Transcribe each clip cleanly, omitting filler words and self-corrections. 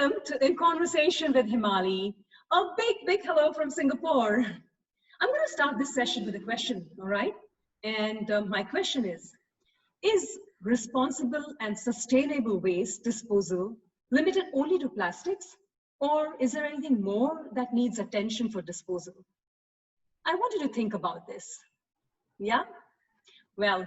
welcome to In Conversation with Hemali. A big hello from Singapore. I'm going to start this session with a question, all right? And my question is responsible and sustainable waste disposal limited only to plastics? Or is there anything more that needs attention for disposal? I want you to think about this. Yeah? Well,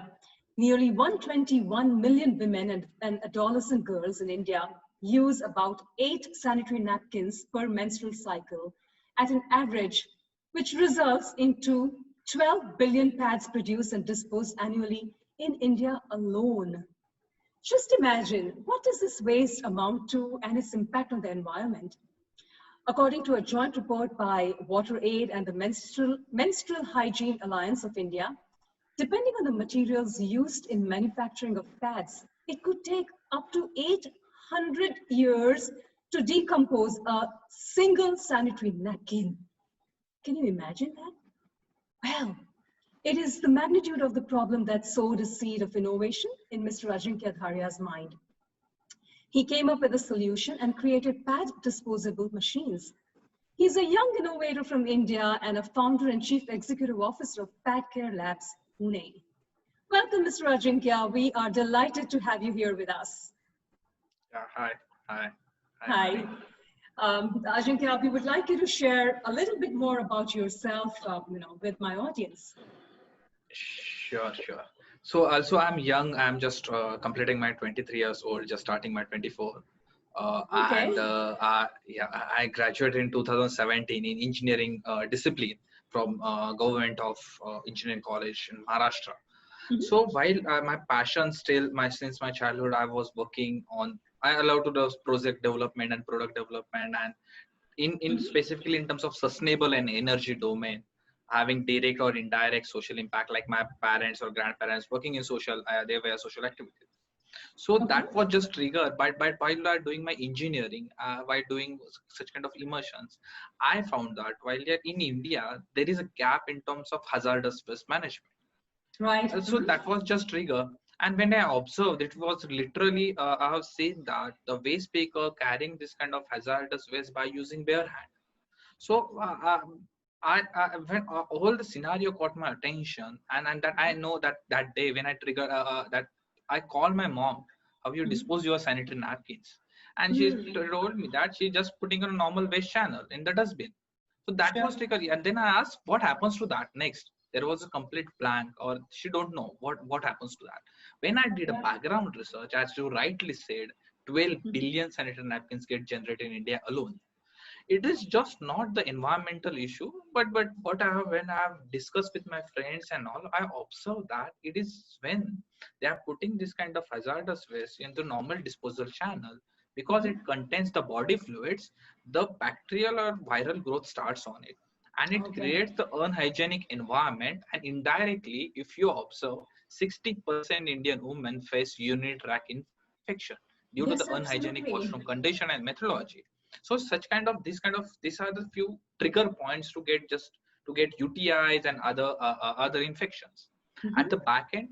nearly 121 million women and adolescent girls in India use about 8 sanitary napkins per menstrual cycle at an average, which results into 12 billion pads produced and disposed annually in India alone. Just imagine, what does this waste amount to and its impact on the environment? According to a joint report by WaterAid and the Menstrual Hygiene Alliance of India, depending on the materials used in manufacturing of pads, it could take up to 800 years to decompose a single sanitary napkin. Can you imagine that? Well, it is the magnitude of the problem that sowed a seed of innovation in Mr. Ajinkya Dhariya's mind. He came up with a solution and created pad disposable machines. He's a young innovator from India and a founder and chief executive officer of PadCareLabs, Pune. Welcome, Mr. Ajinkya. We are delighted to have you here with us. Yeah, hi. Hi. Ajinkya, we would like you to share a little bit more about yourself, with my audience. Sure. So also I'm young. I'm just completing my 23 years old, just starting my 24. Okay. And I graduated in 2017 in engineering discipline from Government of Engineering College in Maharashtra. Mm-hmm. So while my passion since my childhood, I was working on, I allowed to do project development and product development, and in specifically in terms of sustainable and energy domain, having direct or indirect social impact, like my parents or grandparents working in social, they were social activities. So that was just triggered by while I doing my engineering, while doing such kind of immersions, I found that while in India, there is a gap in terms of hazardous waste management. Right. So that was just trigger. And when I observed, it was literally, I have seen that the waste picker carrying this kind of hazardous waste by using bare hand. So when all the scenario caught my attention, and that I know that day when I trigger that I call my mom, how you dispose your sanitary napkins, and she told me that she just putting on a normal waste channel in the dustbin. So that was trigger, and then I asked what happens to that next. There was a complete blank, or she don't know what happens to that. When I did a background research, as you rightly said, 12 billion sanitary napkins get generated in India alone. It is just not the environmental issue, but what when I have discussed with my friends and all, I observe that it is when they are putting this kind of hazardous waste into normal disposal channel, because it contains the body fluids, the bacterial or viral growth starts on it, and it creates the unhygienic environment. And indirectly, if you observe, 60% Indian women face urinary tract infection due to the unhygienic washroom condition and methodology. So these are the few trigger points to get UTIs and other infections. At the back end,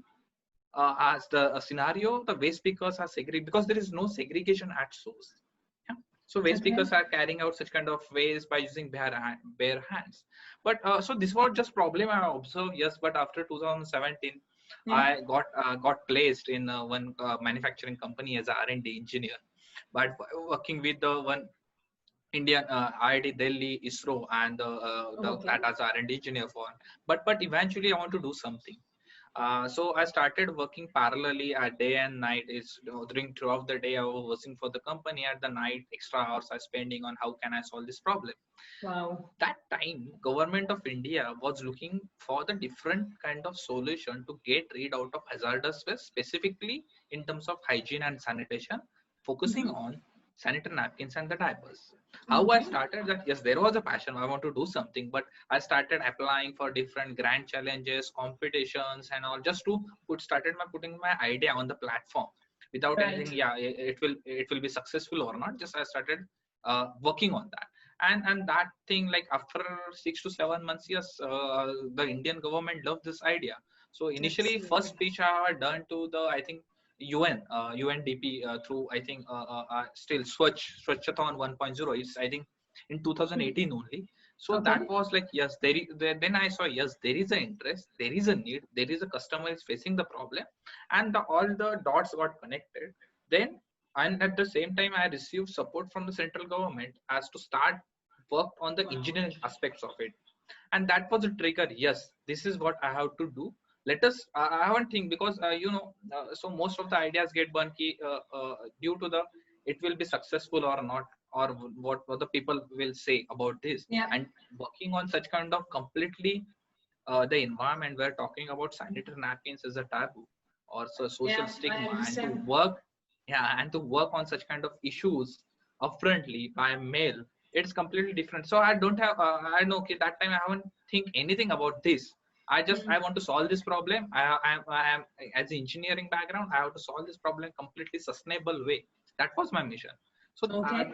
as the scenario, the waste pickers are segregated because there is no segregation at source. Yeah? So waste pickers are carrying out such kind of waste by using bare hands. But so this was just problem I observed. Yes, but after 2017, I got placed in one manufacturing company as a R&D engineer, but working with the one Indian IIT Delhi, ISRO, and that as R&D engineer for. But eventually, I want to do something. So I started working parallelly at day and night. Throughout the day, I was working for the company. At the night, extra hours I spending on how can I solve this problem. Wow. That time, government of India was looking for the different kind of solution to get rid out of hazardous waste, specifically in terms of hygiene and sanitation, focusing on sanitary napkins and the diapers. How I started that, yes, there was a passion, I want to do something, but I started applying for different grant challenges, competitions and all, just to putting my idea on the platform without anything. Yeah, it will be successful or not. Just I started working on that. And that thing, like after 6 to 7 months, yes, the Indian government loved this idea. So initially, first speech I had done to the, I think UNDP through I think still Swachhathon 1.0. It's I think in 2018 only. So Okay. that was like yes, then I saw yes there is an interest, there is a need, there is a customer is facing the problem, and all the dots got connected. Then and at the same time I received support from the central government as to start work on the engineering aspects of it, and that was a trigger. Yes, this is what I have to do. Let us I haven't think because so most of the ideas get burnt due to the it will be successful or not, or what the people will say about this. Yeah. And working on such kind of completely the environment, we're talking about sanitary napkins as a taboo or so social Yeah, I stigma, and to understand. work, yeah, and to work on such kind of issues upfrontly by a male, it's completely different. So I don't have I know okay that time I haven't think anything about this. I want to solve this problem. I am as an engineering background, I have to solve this problem completely sustainable way. That was my mission. So Okay.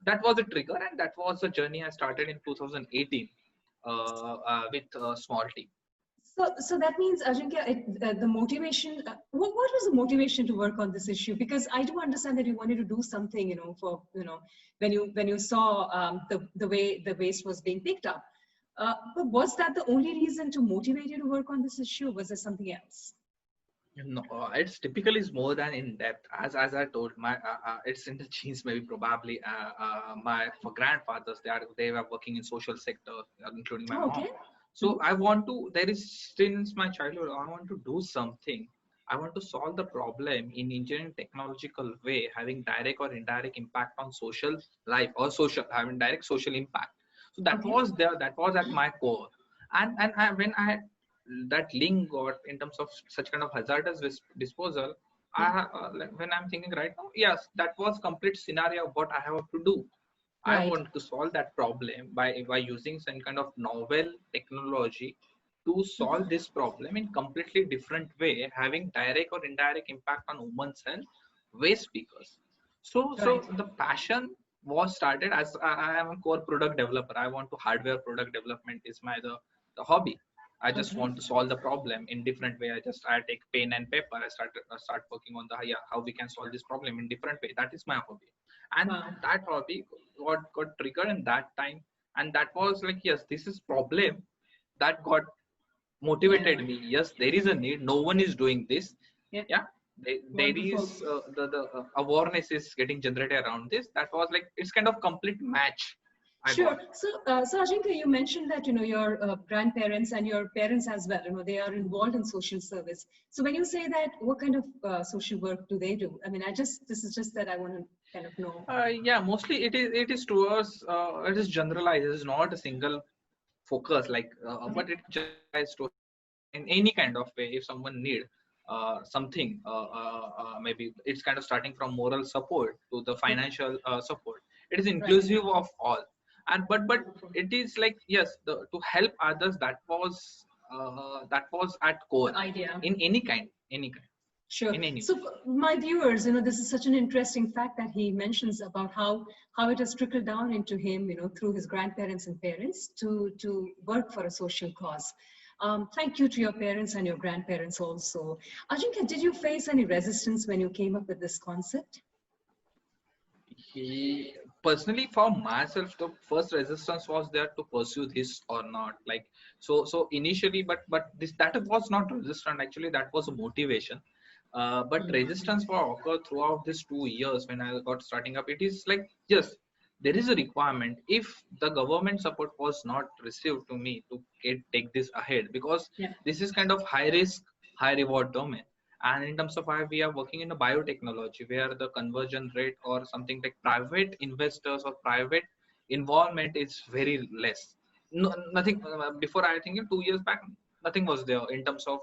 that was a trigger, and that was the journey I started in 2018 with a small team. So that means, Ajinkya, the motivation, what was the motivation to work on this issue? Because I do understand that you wanted to do something, for, when you saw the way the waste was being picked up. But was that the only reason to motivate you to work on this issue? Was there something else? No, it's typically is more than in depth. As I told, my it's in the genes maybe probably. My for grandfathers they were working in social sector, including my Oh, mom. okay. So I want to. There is since my childhood, I want to do something. I want to solve the problem in engineering technological way, having direct or indirect impact on social life or social having direct social impact. So that Okay. was there. That was at my core. And when I that link got in terms of such kind of hazardous disposal, Yeah. like when I'm thinking right now, yes, that was complete scenario of what I have to do. I Right. want to solve that problem by using some kind of novel technology to solve this problem in completely different way, having direct or indirect impact on women's health, waste speakers. So Right. the passion was started as I am a core product developer. I want to hardware product development is my the hobby. I just Okay. want to solve the problem in different way. I take pen and paper. I start working on the yeah, how we can solve this problem in different way. That is my hobby, and Wow. that hobby got triggered in that time, and that was like yes, this is problem that got Yeah. motivated me. Yes, there is a need. No one is doing this. Yeah. Yeah, there Wonderful. is the awareness is getting generated around this. That was like it's kind of complete match I got. Sure. So Ajinkya, you mentioned that your grandparents and your parents as well. They are involved in social service. So when you say that, what kind of social work do they do? I mean, this is just that I want to kind of know. Yeah, mostly it is towards it is generalized. It is not a single focus like, Okay. but it generalized to in any kind of way. If someone need something, maybe it's kind of starting from moral support to the Yeah. financial support. It is Right. inclusive of all, and but Wonderful. it is like yes, to help others. That was at core The idea. in any kind, Sure. in any So way. for my viewers, this is such an interesting fact that he mentions about how it has trickled down into him, through his grandparents and parents to work for a social cause. Thank you to your parents and your grandparents also. Ajinkya, did you face any resistance when you came up with this concept? He personally for myself the first resistance was there to pursue this or not, like so initially, but this that was not resistance, actually that was a motivation. But resistance for occur throughout these 2 years when I got starting up. It is like yes, there is a requirement. If the government support was not received to me to take this ahead, because Yeah. this is kind of high risk high reward domain. And in terms of why we are working in a biotechnology where the conversion rate or something like private investors or private involvement is very less. No, nothing before I think in 2 years back, nothing was there in terms of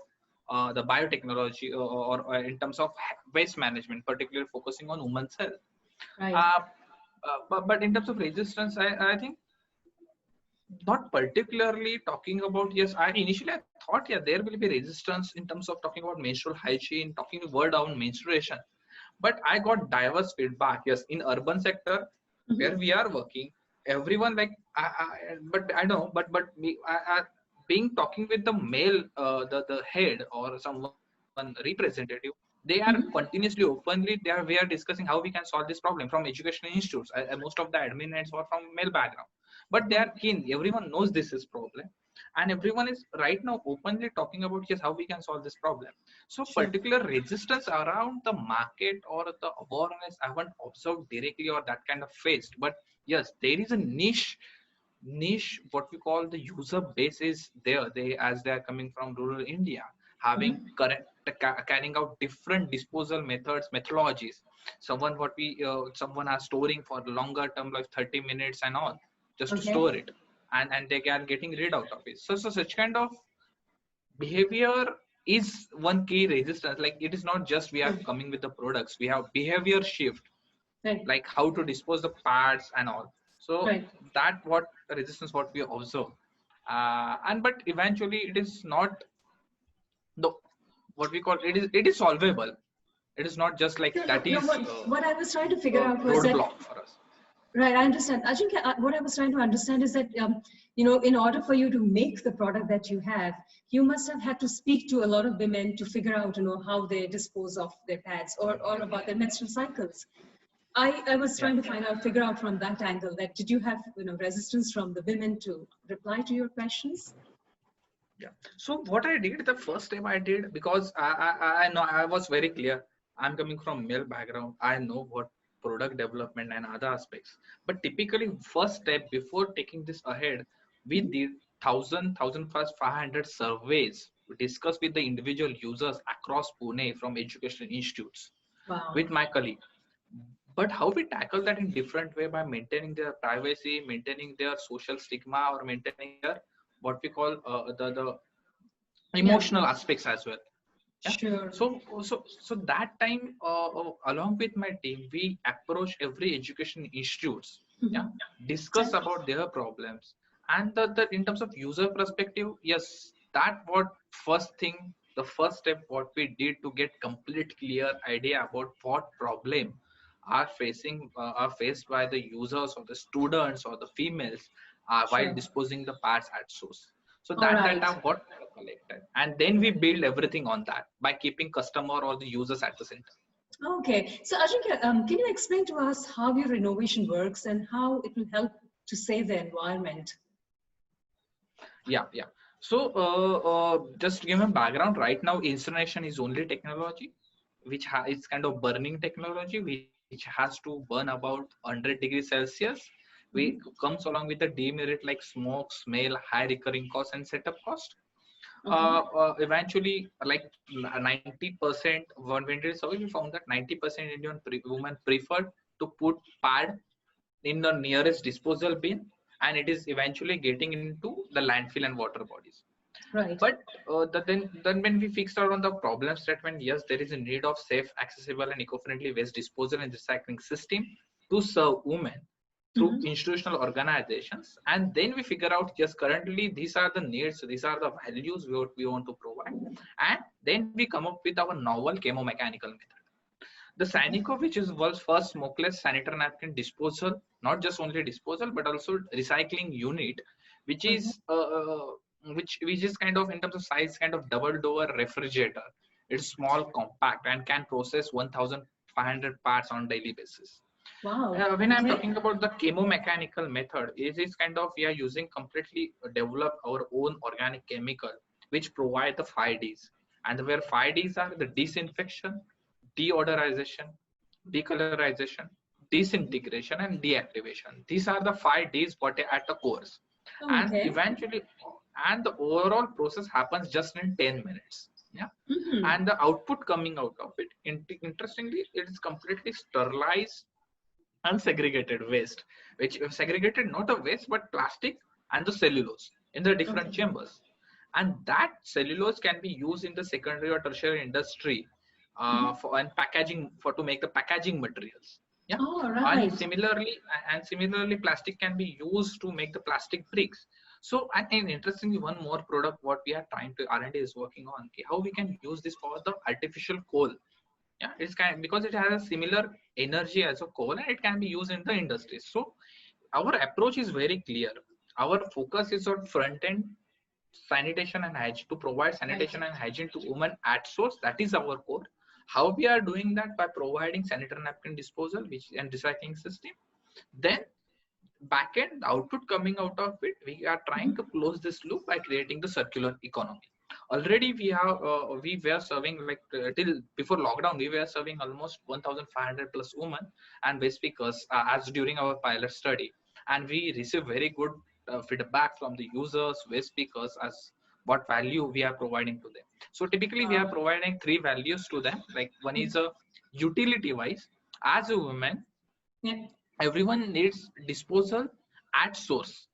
the biotechnology or in terms of waste management, particularly focusing on women's health. Right. Uh, but in terms of resistance, I think not particularly talking about yes. I thought yeah there will be resistance in terms of talking about menstrual hygiene, talking the word on menstruation. But I got diverse feedback. Yes, in urban sector where Mhm. we are working, everyone like but I know but being talking with the male the head or someone representative, They are continuously, openly, we are discussing how we can solve this problem from educational institutes. Most of the admins are from male background, but they are keen. Everyone knows this is problem, and everyone is right now openly talking about yes how we can solve this problem. So Sure. particular resistance around the market or the awareness I haven't observed directly or that kind of faced, but yes, there is a niche what we call the user base is there. They, as they are coming from rural India, having correct carrying out different disposal methodologies. Someone what we someone are storing for longer term, like 30 minutes and all, just to Okay. store it, and they are getting rid out of it. So such kind of behavior is one key resistance. Like, it is not just we are coming with the products, we have behavior shift, Right. like how to dispose the pads and all. So Right. that what resistance what we observe, and but eventually it is not the what we call it is solvable. It is not just like No, no, that no, is what I was trying to figure a out was that, roadblock for us. right, I understand. Ajinkya, what I was trying to understand is that, in order for you to make the product that you have, you must have had to speak to a lot of women to figure out, how they dispose of their pads or about their menstrual cycles. I was Yeah. trying to figure out from that angle that did you have, resistance from the women to reply to your questions? Yeah. So what I did, the first time I did, because I know I was very clear. I'm coming from male background. I know what product development and other aspects. But typically, first step before taking this ahead, we did 1,500 surveys. We discussed with the individual users across Pune from educational institutes Wow. with my colleague. But how we tackle that in different way, by maintaining their privacy, maintaining their social stigma, or maintaining their what we call the Yeah. emotional aspects as well. Yeah. Sure. So that time, along with my team, we approach every education institutes. Yeah, discuss Right. about their problems, and the in terms of user perspective, yes, that what first thing, the first step what we did to get complete clear idea about what problem are faced by the users or the students or the females while Sure. disposing the parts at source. So All that right. data got collected, and then we build everything on that by keeping customer or the users at the center. Okay. So Ajinkya, can you explain to us how your innovation works and how it will help to save the environment? Yeah. So just to give a background, right now incineration is only technology which is kind of burning technology, which has to burn about 100 degrees Celsius. We comes along with the demerit like smoke, smell, high recurring cost and setup cost. Okay. Eventually, like 90%, when we did so, we found that 90% Indian women preferred to put pad in the nearest disposal bin, and it is eventually getting into the landfill and water bodies. Right. But then when we fixed out on the problem statement, yes, there is a need of safe, accessible, and eco-friendly waste disposal and recycling system to serve women through institutional organizations. And then we figure out, yes, currently these are the needs, these are the values we want to provide. And then we come up with our novel chemomechanical method. The Sanico, which is world's first smokeless sanitary napkin disposal, not just only disposal, but also recycling unit, which Okay. is which is kind of in terms of size, kind of double door refrigerator. It's small, compact, and can process 1,500 parts on daily basis. Wow. When I'm Okay. talking about the chemomechanical method, it is kind of we are using completely develop our own organic chemical which provide the 5Ds, and where 5Ds are the disinfection, deodorization, decolorization, disintegration, and deactivation. These are the 5Ds what are at the course, Oh, and okay. eventually, and the overall process happens just in 10 minutes. Yeah, Mm-hmm. and the output coming out of it, interestingly, it is completely sterilized unsegregated waste, which segregated not a waste but plastic and the cellulose in the different Okay. chambers. And that cellulose can be used in the secondary or tertiary industry for and packaging for to make the packaging materials. Yeah, All and right. similarly, plastic can be used to make the plastic bricks. So, and interestingly, one more product what we are trying to R&D is working on, okay, how we can use this for the artificial coal. Yeah, it's kind because it has a similar energy as a coal and it can be used in the industry. So our approach is very clear. Our focus is on front end sanitation and hygiene, to provide Right. sanitation and hygiene to women at source. That is our core. How we are doing that? By providing sanitary napkin disposal which and recycling system. Then backend, the output coming out of it, we are trying to close this loop by creating the circular economy. Already we were serving like till before lockdown, we were serving almost 1,500 plus women and waste speakers as during our pilot study, and we received very good feedback from the users, waste speakers, as what value we are providing to them. So typically we are providing three values to them. Like one is a utility wise, as a woman, Yeah. everyone needs disposal at source,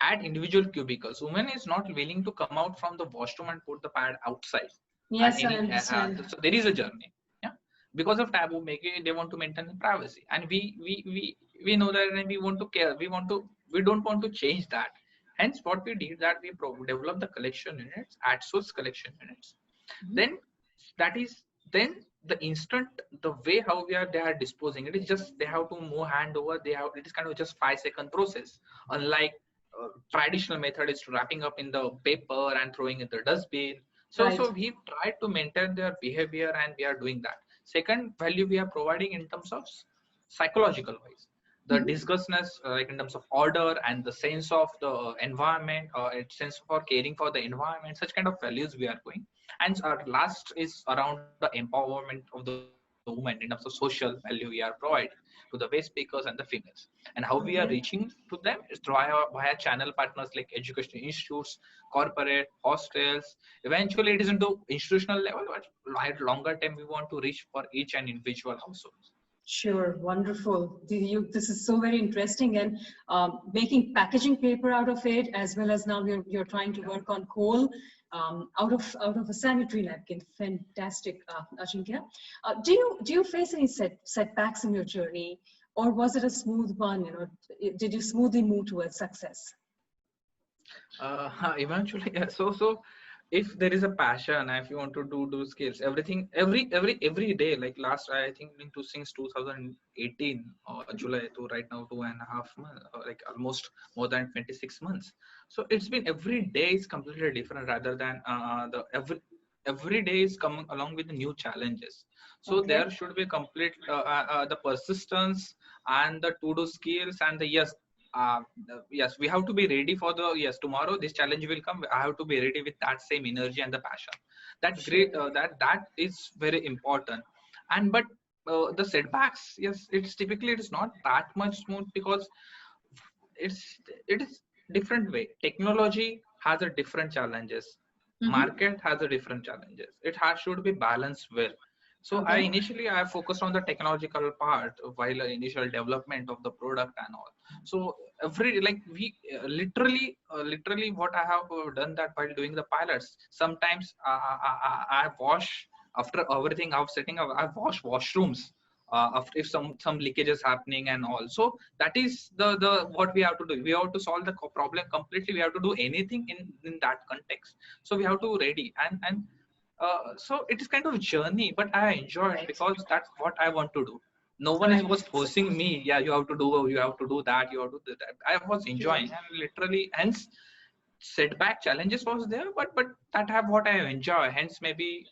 at individual cubicles. Women is not willing to come out from the washroom and put the pad outside. And Yes, I any understand. so there is a journey. Yeah, because of taboo, making they want to maintain privacy, and we know that, and we want to care. We don't want to change that. Hence, what we did that we developed the collection units, at source collection units. Then that is then the instant, the way how they are disposing it is just they have to move hand over, they have, it is kind of just 5-second process, unlike traditional method is wrapping up in the paper and throwing in the dustbin. Right. So we try to maintain their behavior, and we are doing that. Second value we are providing in terms of psychological wise, the disgustness, like in terms of order and the sense of the environment, or sense for caring for the environment, such kind of values we are going. And our last is around the empowerment of the women in terms of social value we are providing to the waste speakers and the females. And how we are Okay. reaching to them is via channel partners like educational institutes, corporate, hostels. Eventually it is into institutional level, but like longer term we want to reach for each and individual households. Sure, wonderful. This is so very interesting, and making packaging paper out of it, as well as now you're trying to work on coal out of a sanitary napkin. Fantastic, Ajinkya. Do you face any setbacks in your journey, or was it a smooth one? Did you smoothly move towards success? Eventually, yeah. So if there is a passion, if you want to do skills, everything, every day, like last, I think into since 2018 July to right now 2.5 months, like almost more than 26 months. So it's been, every day is completely different, rather than the every day is coming along with new challenges. So Okay. there should be complete the persistence and the to do skills, and the yes, yes, we have to be ready for the, yes, tomorrow this challenge will come, I have to be ready with that same energy and the passion. That Sure. great, that is very important. And but the setbacks, yes, it's typically, it is not that much smooth, because it's it is different way. Technology has a different challenges, Mm-hmm. market has a different challenges, it has should be balanced well. So Okay. I focused on the technological part while initial development of the product and all. So every, like we literally what I have done that while doing the pilots, sometimes I wash, after everything I was setting up, I wash washrooms if some leakage is happening and all. So that is the what we have to do. We have to solve the problem completely, we have to do anything in that context. So we have to ready, so it is kind of journey, but I enjoy it Right. because that's what I want to do. No one is Right. was forcing me, yeah, you have to do that, you have to do that. I was Sure. enjoying, and literally, hence setback challenges was there, but that have what I enjoy. Hence maybe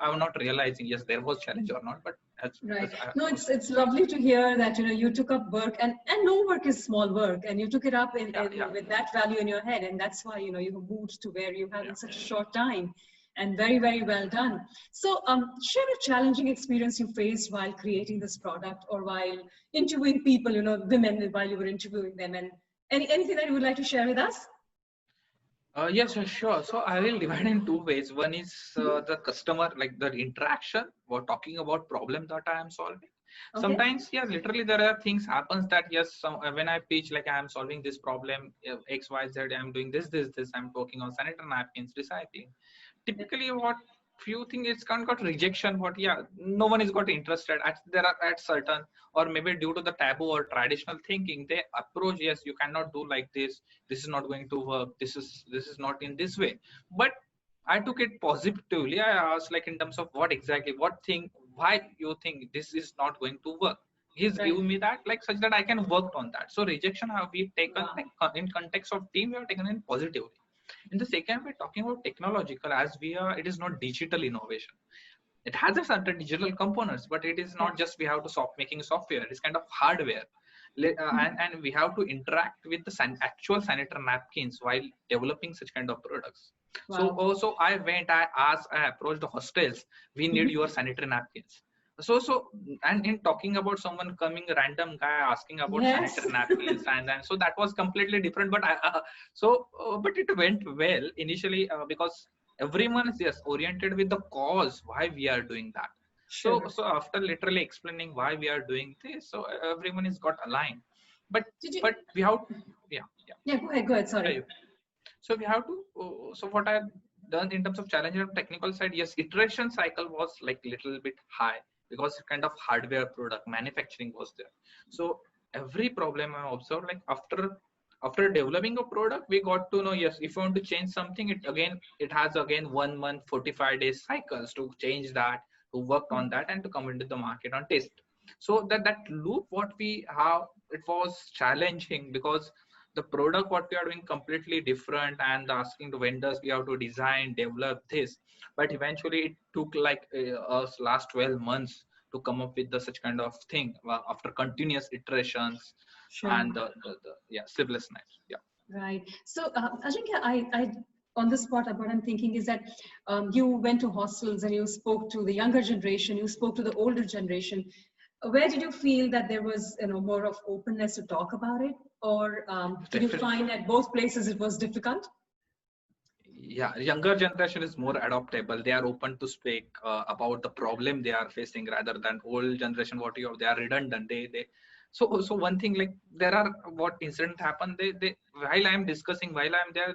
I'm not realizing, yes, there was challenge or not, but Right. as I No, was it's enjoying. lovely to hear that you took up work, and no work is small work, and you took it up Yeah, yeah, with that value in your head, and that's why you have moved to where you have yeah. in such a short time, and very, very well done. So share a challenging experience you faced while creating this product, or while interviewing people, women, while you were interviewing them, and anything that you would like to share with us. Yes, sure. So I will divide in two ways. One is the customer, like the interaction, or talking about problem that I am solving. Okay. Sometimes, yeah, literally there are things happens that, yes, when I pitch, like I am solving this problem, X, Y, Z, I'm doing this, I'm working on sanitary napkins, recycling. Yeah. Typically what few things, it's kind of got rejection, but yeah, no one is got interested at, there are at certain, or maybe due to the taboo or traditional thinking, they approach, yes, you cannot do like this is not going to work, this is not in this way. But I took it positively. I asked, like in terms of what exactly, what thing, why you think this is not going to work. He's Right. giving me that, like such that I can work on that. So rejection have we taken, Wow. like in context of team, we have taken in positively. In the second, we're talking about technological, as we are, it is not digital innovation. It has a certain digital components, but it is not just we have to stop making software. It's kind of hardware. And we have to interact with the actual sanitary napkins while developing such kind of products. So Wow. also I approached the hostels. We need your sanitary napkins. And in talking about someone coming, random guy asking about Yes. sanitary napkins, and so that was completely different. But but it went well initially, because everyone is, yes, oriented with the cause why we are doing that. So Sure. so after literally explaining why we are doing this, so everyone is got aligned. But Did you? but we have, yeah, yeah. Yeah, go ahead. Go ahead. Yeah, Sorry. so we have to, so what I've done in terms of challenge on technical side, yes, iteration cycle was like little bit high because kind of hardware product manufacturing was there. So every problem I observed, like after developing a product, we got to know, yes, if you want to change something, it has again 1 month 45 days cycles to change that, to work on that, and to come into the market on test. So that loop what we have, it was challenging because the product what we are doing completely different, and asking the vendors we have to design develop this. But eventually it took like us last 12 months to come up with the such kind of thing, after continuous iterations Sure. and the yeah, sleepless nights. Yeah. Right. So, Ajinkya, on the spot, what I'm thinking is that you went to hostels and you spoke to the younger generation, you spoke to the older generation. Where did you feel that there was, more of openness to talk about it, or did you Definitely. find at both places it was difficult? Yeah, younger generation is more adaptable. They are open to speak about the problem they are facing, rather than old generation what you have, they are redundant. So one thing, like, there are what incident happened, they while I am discussing, while I am there,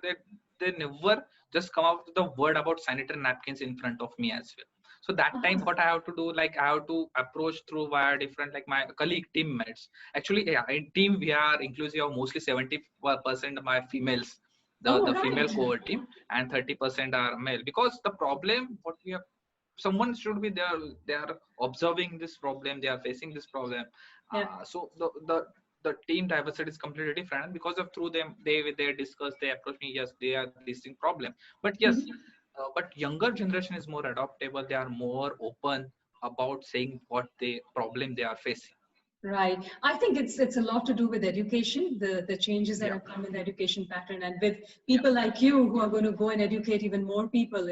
they never just come out with the word about sanitary napkins in front of me as well. So that time Uh-huh. what I have to do, like, I have to approach through via different, like, my colleague teammates. Actually, yeah, in team we are inclusive of mostly 70% my females, Oh, the female right. core team, and 30% are male, because the problem what we have, someone should be there, they are observing this problem, they are facing this problem. Yeah. So the team diversity is completely different, and because of through them, they discuss, they approach me, yes, they are facing problem. But yes, Mhm. but younger generation is more adaptable, they are more open about saying what they problem they are facing. Right. I think it's a lot to do with education, the changes that Yeah, have come in the education pattern, and with yeah. people like you who are going to go and educate even more people.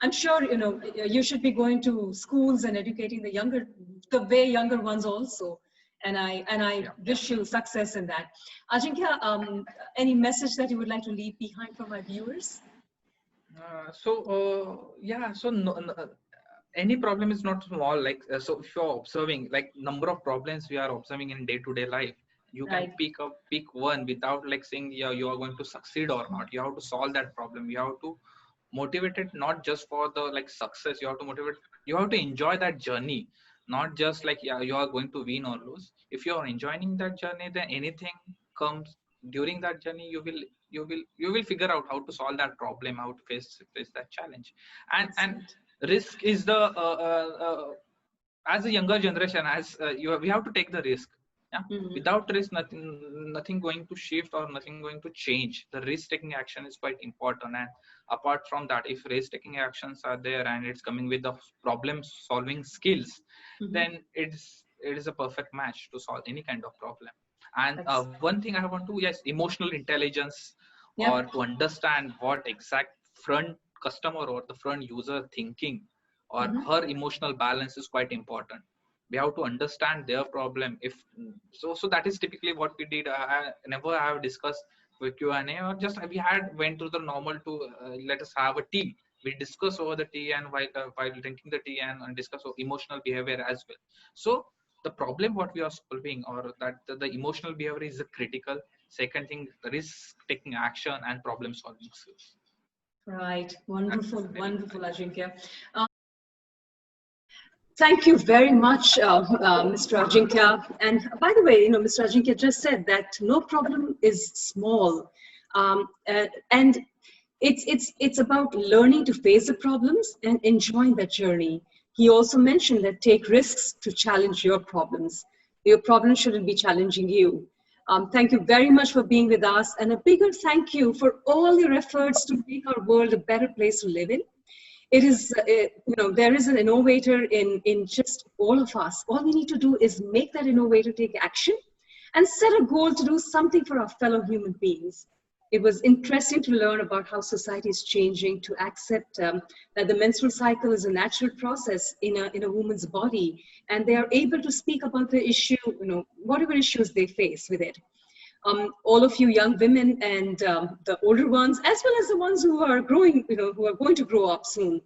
I'm sure you should be going to schools and educating the way younger ones also. And I Yeah. wish you success in that. Ajinkya, any message that you would like to leave behind for my viewers? Yeah, so no, no, any problem is not small. Like, so if you're observing, like, number of problems we are observing in day-to-day life, you can Right. pick one without like saying, yeah, you are going to succeed or not. You have to solve that problem. You have to motivate it, not just for the like success. You have to motivate. You have to enjoy that journey, not just like, yeah, you are going to win or lose. If you are enjoying that journey, then anything comes during that journey, you will figure out how to solve that problem, how to face that challenge. And Excellent. risk is the as a younger generation, as we have to take the risk. Yeah, Mhm. without risk, nothing going to shift or nothing going to change. The risk taking action is quite important. And apart from that, if risk taking actions are there and it's coming with the problem solving skills, Mhm. then it is a perfect match to solve any kind of problem. And Excellent. one thing I want to, yes, emotional intelligence, or Yep. to understand what exact front customer or the front user thinking, or Mhm. her emotional balance is quite important. We have to understand their problem. If so that is typically what we did. I never have discussed with Q&A, or just we had went through the normal to, let us have a tea. We discuss over the tea, and while drinking the tea, and discuss emotional behavior as well. So the problem what we are solving, or that the emotional behavior is the critical. Second thing, risk taking action and problem solving skills. Right. That's Wonderful. very Wonderful, important. Ajinkya. Thank you very much, Mr. Ajinkya. And by the way, Mr. Ajinkya just said that no problem is small, and it's about learning to face the problems and enjoying that journey. He also mentioned that take risks to challenge your problems. Your problems shouldn't be challenging you. Thank you very much for being with us, and a bigger thank you for all your efforts to make our world a better place to live in. It is, there is an innovator in just all of us. All we need to do is make that innovator take action and set a goal to do something for our fellow human beings. It was interesting to learn about how society is changing to accept that the menstrual cycle is a natural process in a woman's body, and they are able to speak about the issue, whatever issues they face with it. All of you young women and the older ones, as well as the ones who are growing, who are going to grow up soon,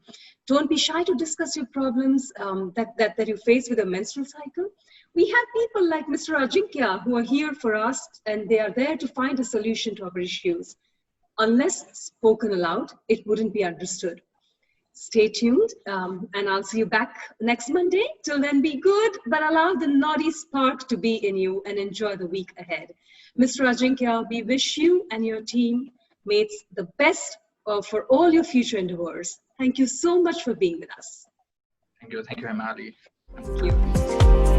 don't be shy to discuss your problems that you face with a menstrual cycle. We have people like Mr. Ajinkya who are here for us, and they are there to find a solution to our issues. Unless spoken aloud, it wouldn't be understood. Stay tuned, and I'll see you back next Monday. Till then, be good, but allow the naughty spark to be in you and enjoy the week ahead. Mr. Ajinkya, we wish you and your team mates the best for all your future endeavors. Thank you so much for being with us. Thank you, Hemali. Thank you.